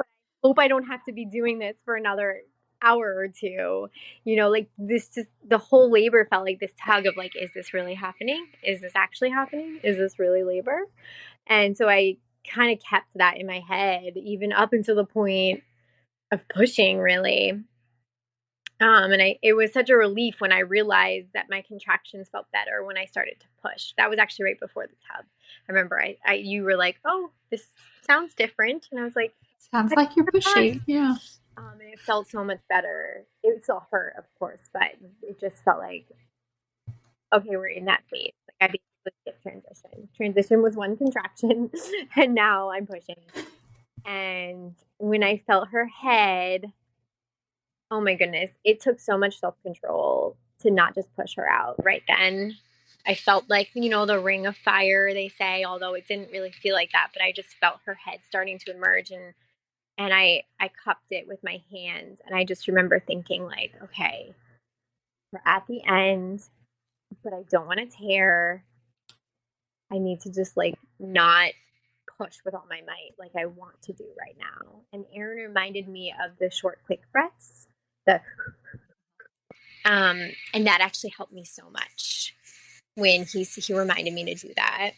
I hope I don't have to be doing this for another hour or two. Like this, just the whole labor felt like this tug of like, is this really happening? Is this actually happening? Is this really labor? And so I kind of kept that in my head, even up until the point of pushing, really. It was such a relief when I realized that my contractions felt better when I started to push. That was actually right before the tub. I remember you were like, "Oh, this sounds different," and I was like, "Sounds like you're pushing." Yeah. And it felt so much better. It still hurt, of course, but it just felt like, okay, we're in that phase. Like I basically skipped transition. Transition was one contraction, and now I'm pushing. And when I felt her head, oh my goodness, it took so much self-control to not just push her out right then. I felt like, the ring of fire, they say, although it didn't really feel like that, but I just felt her head starting to emerge and I cupped it with my hands. And I just remember thinking like, okay, we're at the end, but I don't want to tear. I need to just like not push with all my might like I want to do right now. And Aaron reminded me of the short, quick breaths. And that actually helped me so much when he reminded me to do that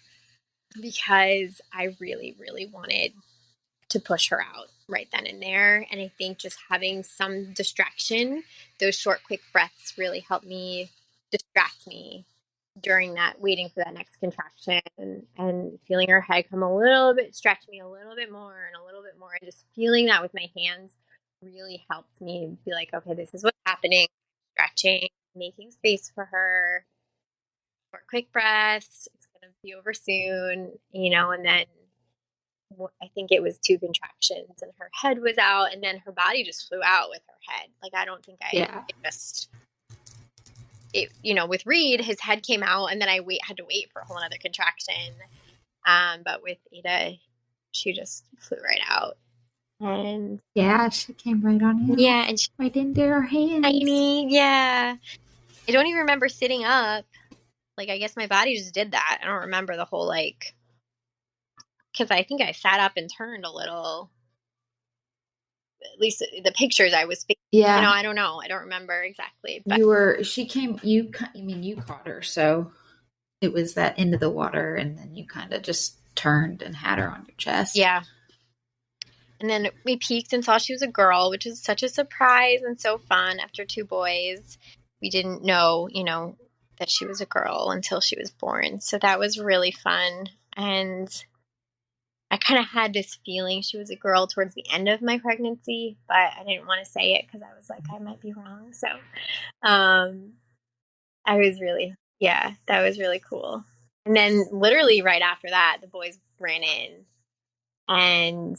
because I really, really wanted to push her out right then and there. And I think just having some distraction, those short, quick breaths really helped me distract me during that, waiting for that next contraction and feeling her head come a little bit, stretch me a little bit more and a little bit more. And just feeling that with my hands really helped me be like, okay, this is what's happening. Stretching, making space for her. Short, quick breaths. It's going to be over soon, and then I think it was 2 contractions and her head was out, and then her body just flew out with her head. Like, I don't think with Reed, his head came out, and then I had to wait for a whole other contraction. But with Ada, she just flew right out. And yeah, she came right on in. Yeah, and she right into her hands. tiny. Yeah. I don't even remember sitting up. Like, I guess my body just did that. I don't remember the whole, because I think I sat up and turned a little. At least the pictures I was, yeah. I don't know. I don't remember exactly. But you caught her. So it was that into the water, and then you kind of just turned and had her on your chest. Yeah. And then we peeked and saw she was a girl, which is such a surprise and so fun after 2 boys. We didn't know, that she was a girl until she was born. So that was really fun. And I kind of had this feeling she was a girl towards the end of my pregnancy, but I didn't want to say it because I was like, I might be wrong. So I was really, that was really cool. And then literally right after that, the boys ran in and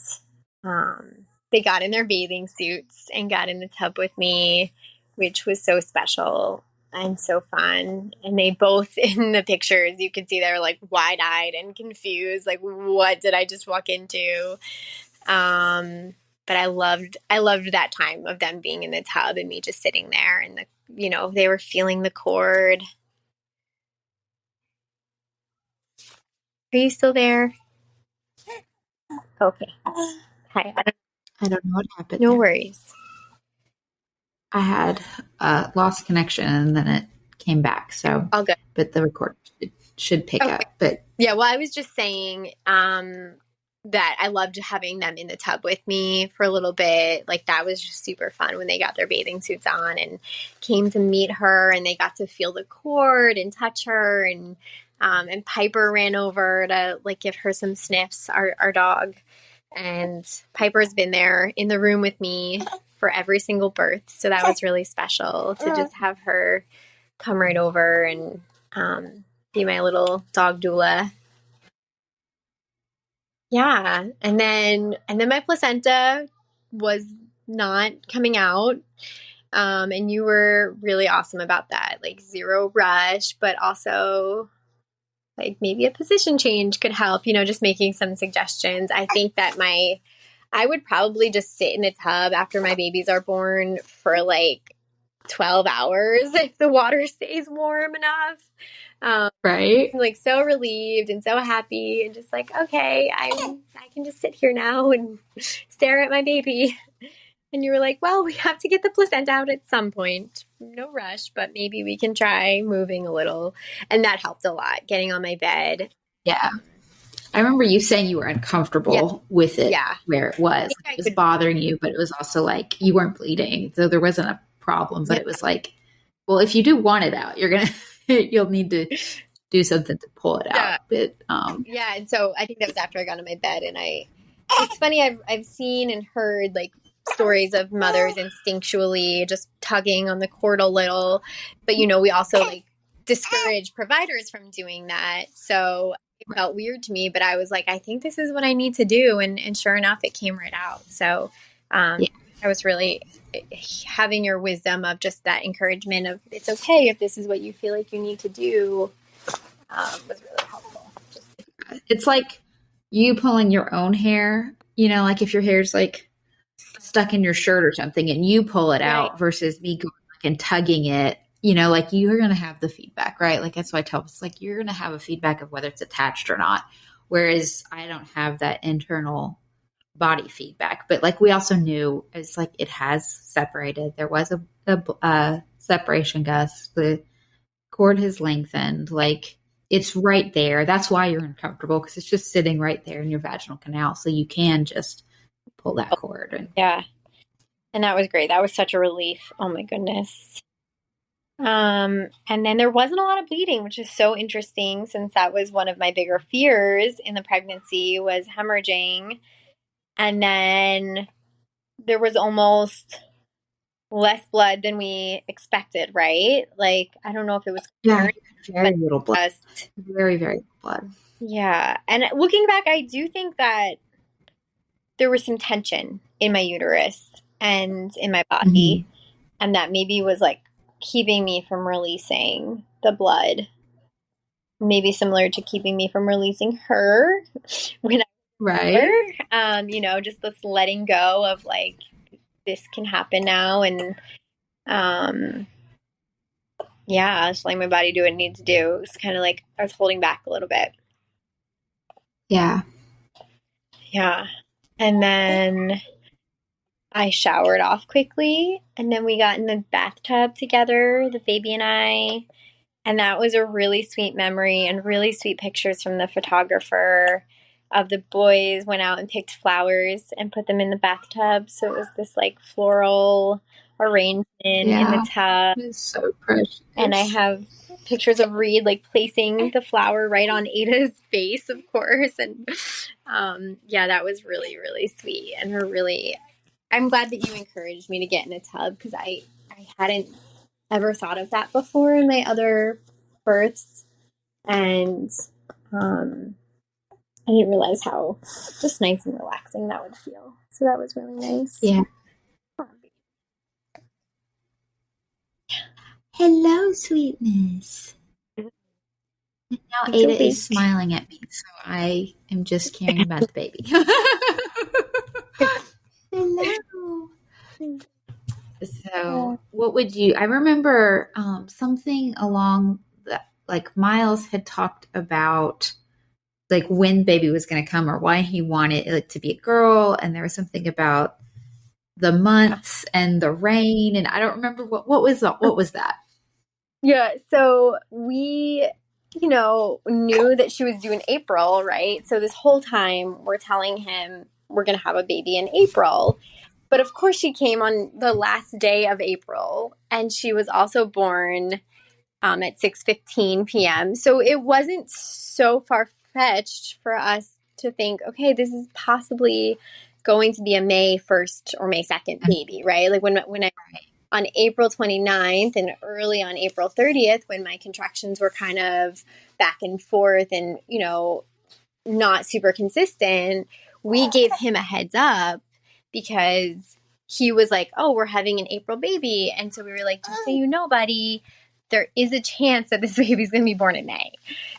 they got in their bathing suits and got in the tub with me, which was so special and so fun. And they both, in the pictures, you could see they were like wide-eyed and confused, like, what did I just walk into? But I loved that time of them being in the tub and me just sitting there, and they were feeling the cord. Are you still there? Okay. Hi. I don't know what happened. No worries. I had lost connection, and then it came back. So all good. But the record should pick up. But yeah, well, I was just saying that I loved having them in the tub with me for a little bit. Like, that was just super fun when they got their bathing suits on and came to meet her, and they got to feel the cord and touch her, and Piper ran over to give her some sniffs, our dog. And Piper's been there in the room with me for every single birth. So that was really special to just have her come right over and be my little dog doula. Yeah. And then my placenta was not coming out. And you were really awesome about that. 0 rush, but also maybe a position change could help, just making some suggestions. I think that I would probably just sit in the tub after my babies are born for 12 hours if the water stays warm enough. Right. I'm so relieved and so happy and just okay, I can just sit here now and stare at my baby. And you were like, well, we have to get the placenta out at some point. No rush, but maybe we can try moving a little. And that helped a lot, getting on my bed. Yeah. I remember you saying you were uncomfortable with it, where it was. It was bothering you, but it was also you weren't bleeding. So there wasn't a problem, but it was well, if you do want it out, you'll need to do something to pull it out. But, and so I think that was after I got on my bed, and it's funny, I've seen and heard stories of mothers instinctually just tugging on the cord a little, but we also discourage providers from doing that. So it felt weird to me, but I was I think this is what I need to do, and sure enough, it came right out. So I was really having your wisdom of just that encouragement of it's okay if this is what you feel like you need to do was really helpful. It's like you pulling your own hair, if your hair's stuck in your shirt or something and you pull it out versus me going and tugging it, you're going to have the feedback, right? That's why I tell us, you're going to have a feedback of whether it's attached or not. Whereas I don't have that internal body feedback, but we also knew it's it has separated. There was a separation, Gus. The cord has lengthened. It's right there. That's why you're uncomfortable, because it's just sitting right there in your vaginal canal. So you can just pull that cord. And that was great. That was such a relief. Oh my goodness. And then there wasn't a lot of bleeding, which is so interesting, since that was one of my bigger fears in the pregnancy was hemorrhaging. And then there was almost less blood than we expected, right? I don't know if it was very but little blood. just, Very, very little blood. yeah. And looking back, I do think that there was some tension in my uterus and in my body, and that maybe was like keeping me from releasing the blood, maybe similar to keeping me from releasing her when I Right. just this letting go of like, this can happen now. And yeah, just letting my body do what it needs to do. It's kind of like I was holding back a little bit. Yeah. Yeah. And then I showered off quickly, and then we got in the bathtub together, the baby and I. And that was a really sweet memory and really sweet pictures from the photographer of the boys went out and picked flowers and put them in the bathtub. So it was this like floral arrangement in the tub. It's so precious. And I have pictures of Reed like placing the flower right on Ada's face, of course. And yeah, that was really, really sweet. And I'm glad that you encouraged me to get in a tub, because I hadn't ever thought of that before in my other births. And I didn't realize how just nice and relaxing that would feel. So that was really nice. Yeah. Hello, sweetness. And now It's Ada okay. is smiling at me, so I am just caring about the baby. Hello. So, what would you? I remember something along that, like Miles had talked about, like when baby was going to come or why he wanted it to be a girl, and there was something about the months and the rain, and I don't remember what was that. Yeah, so we, knew that she was due in April, right? So this whole time we're telling him we're going to have a baby in April. But of course she came on the last day of April, and she was also born at 6:15 p.m. So it wasn't so far-fetched for us to think, okay, this is possibly going to be a May 1st or May 2nd baby, right? Like when I on April 29th and early on April 30th, when my contractions were kind of back and forth and, not super consistent, we gave him a heads up because he was like, oh, we're having an April baby. And so we were like, just so you know, buddy, there is a chance that this baby's going to be born in May.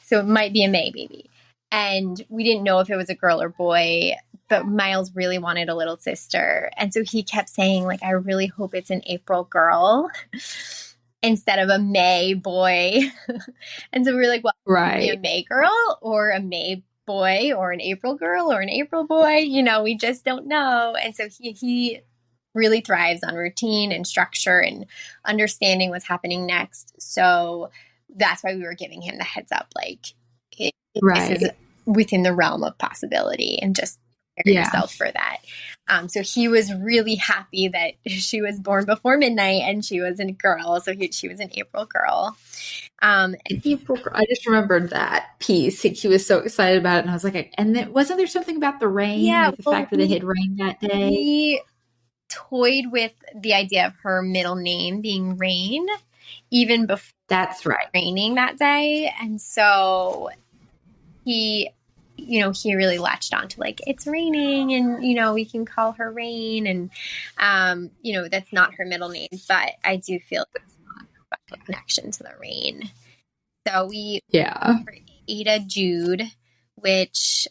So it might be a May baby. And we didn't know if it was a girl or boy, but Miles really wanted a little sister. And so he kept saying, like, I really hope it's an April girl instead of a May boy. And so we were like, well, Right. Be a May girl or a May boy or an April girl or an April boy. We just don't know. And so he really thrives on routine and structure and understanding what's happening next. So that's why we were giving him the heads up, like, this is within the realm of possibility, and just prepare yourself for that. So he was really happy that she was born before midnight and she was a girl. So she was an April girl. April girl. I just remembered that piece. He was so excited about it. And I was like, and then wasn't there something about the rain? Yeah. Like the fact that it had rained that day? We toyed with the idea of her middle name being Rain, even before raining that day. And so he really latched on to, like, it's raining and, we can call her Rain. And, that's not her middle name, but I do feel a connection to the rain. So we Ada Jude, which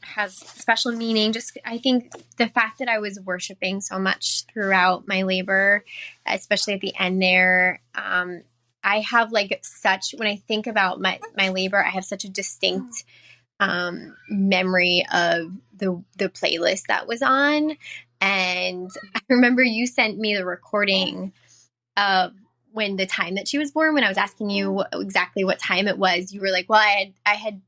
has special meaning. Just, I think the fact that I was worshiping so much throughout my labor, especially at the end there, I have when I think about my labor, I have such a distinct memory of the playlist that was on. And I remember you sent me the recording of when the time that she was born, when I was asking you exactly what time it was. You were like, well, I had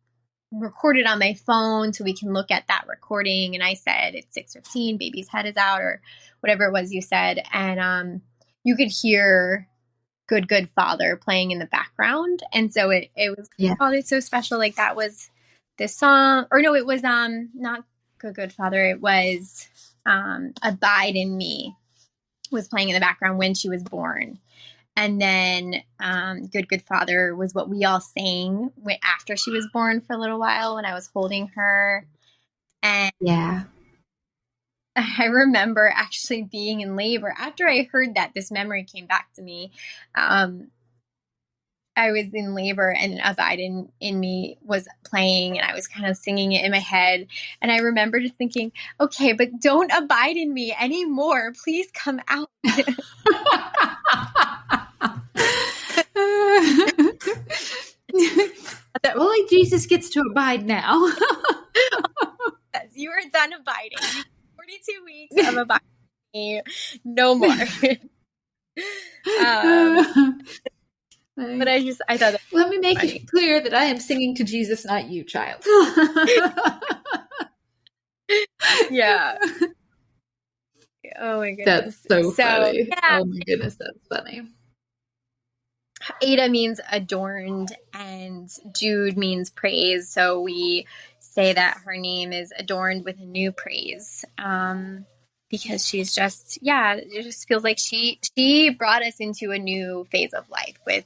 recorded on my phone so we can look at that recording. And I said, it's 6:15, baby's head is out, or whatever it was you said. And you could hear Good Father playing in the background. And so it was, oh, it's so special. Like, that was this song, or no, it was not Good Father. It was Abide in Me was playing in the background when she was born. And then Good Father was what we all sang after she was born for a little while when I was holding her. And Yeah. I remember actually being in labor. After I heard that, this memory came back to me. I was in labor and Abide in Me was playing and I was kind of singing it in my head. And I remember just thinking, okay, but don't abide in me anymore. Please come out. Only Jesus gets to abide now. You are done abiding. 42 weeks of abiding. No more. But I thought that let me make funny. it clear that I am singing to Jesus, not you, child. Yeah. Oh my goodness. That's so funny. Yeah. Oh my goodness, that's funny. Ada means adorned and Jude means praise. So we say that her name is adorned with a new praise. Because she's just, it just feels like she brought us into a new phase of life with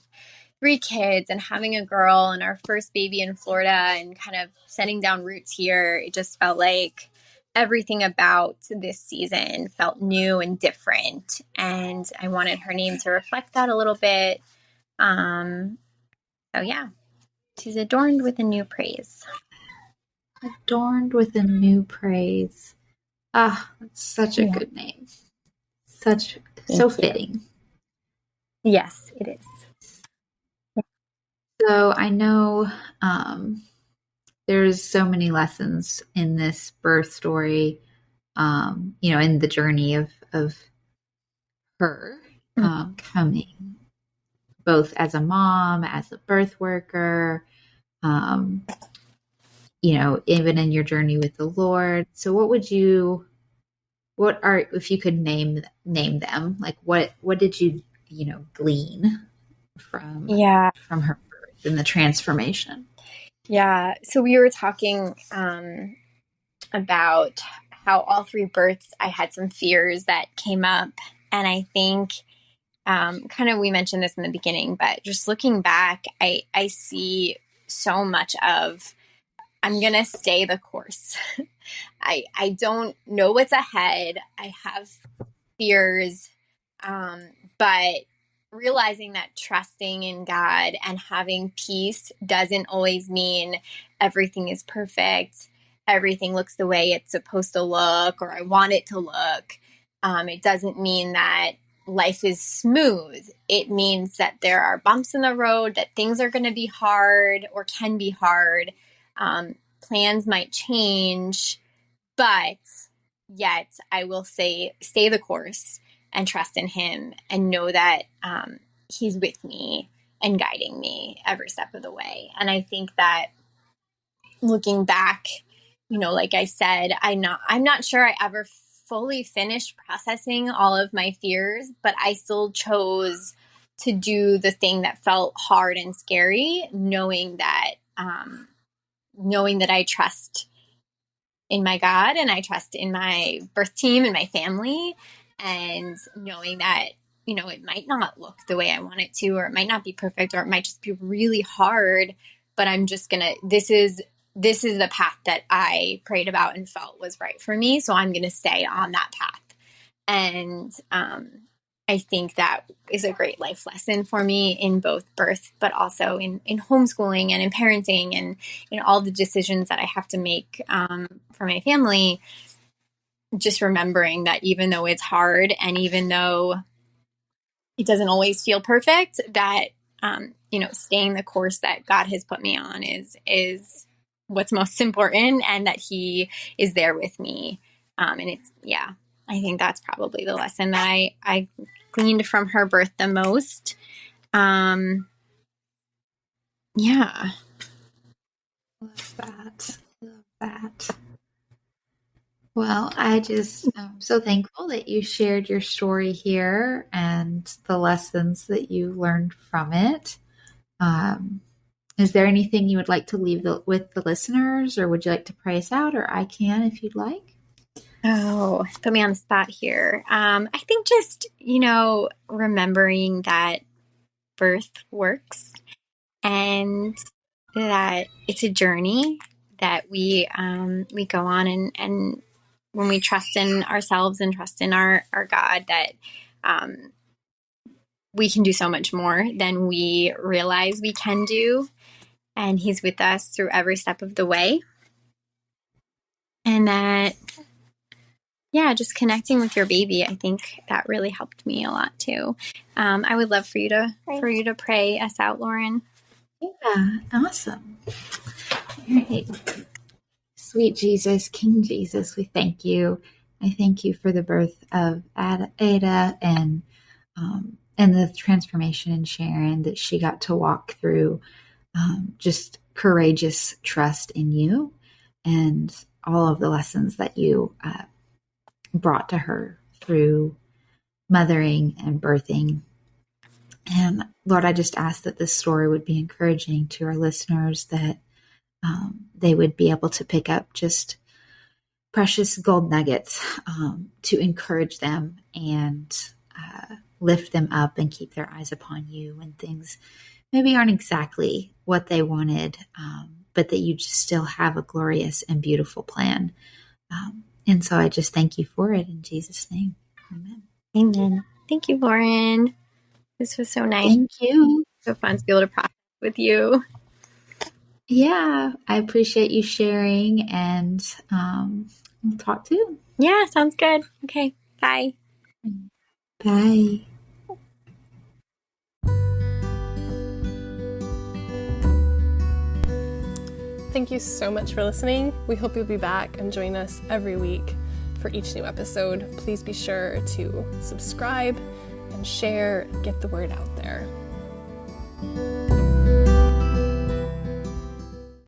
3 kids and having a girl and our first baby in Florida and kind of setting down roots here. It just felt like everything about this season felt new and different. And I wanted her name to reflect that a little bit. So yeah, she's adorned with a new praise. Adorned with a new praise. Ah, that's such a good name. So fitting. Yes, it is. So I know there's so many lessons in this birth story, in the journey of her coming, both as a mom, as a birth worker, even in your journey with the Lord. So if you could name them, like what did you glean from her birth and the transformation? Yeah. So we were talking about how all 3 births, I had some fears that came up. And I think kind of we mentioned this in the beginning, but just looking back, I see so much of I'm going to stay the course. I don't know what's ahead. I have fears, but realizing that trusting in God and having peace doesn't always mean everything is perfect. Everything looks the way it's supposed to look, or I want it to look. It doesn't mean that life is smooth. It means that there are bumps in the road, that things are going to be hard or can be hard. Plans might change, but yet I will say, stay the course and trust in Him and know that He's with me and guiding me every step of the way. And I think that looking back, like I said, I'm not sure I ever fully finished processing all of my fears, but I still chose to do the thing that felt hard and scary, knowing that I trust in my God and I trust in my birth team and my family, and knowing that, it might not look the way I want it to, or it might not be perfect, or it might just be really hard, but I'm just this is the path that I prayed about and felt was right for me. So I'm going to stay on that path. And, I think that is a great life lesson for me in both birth, but also in homeschooling and in parenting and in all the decisions that I have to make for my family. Just remembering that even though it's hard and even though it doesn't always feel perfect, that, staying the course that God has put me on is what's most important, and that He is there with me. And I think that's probably the lesson that I gleaned from her birth the most. Love that. Well, I'm so thankful that you shared your story here and the lessons that you learned from it. Is there anything you would like to leave with the listeners, or would you like to pray us out, or I can if you'd like? Oh, put me on the spot here. I think just, remembering that birth works, and that it's a journey that we go on, and when we trust in ourselves and trust in our God, that we can do so much more than we realize we can do. And He's with us through every step of the way. And that, just connecting with your baby, I think that really helped me a lot too. I would love for you to pray us out, Lauren. Yeah, awesome. All right. Sweet Jesus, King Jesus, we thank you. I thank you for the birth of Ada and the transformation in Sharon that she got to walk through. Just courageous trust in you and all of the lessons that you brought to her through mothering and birthing. And Lord, I just ask that this story would be encouraging to our listeners, that they would be able to pick up just precious gold nuggets to encourage them and lift them up and keep their eyes upon you when things maybe aren't exactly what they wanted, but that you just still have a glorious and beautiful plan. And so I just thank you for it in Jesus' name. Amen. Amen. Thank you, Lauren. This was so nice. Thank you. So fun to be able to process with you. Yeah, I appreciate you sharing, and we'll talk too. Yeah, sounds good. Okay, bye. Bye. Thank you so much for listening. We hope you'll be back and join us every week for each new episode. Please be sure to subscribe and share, get the word out there.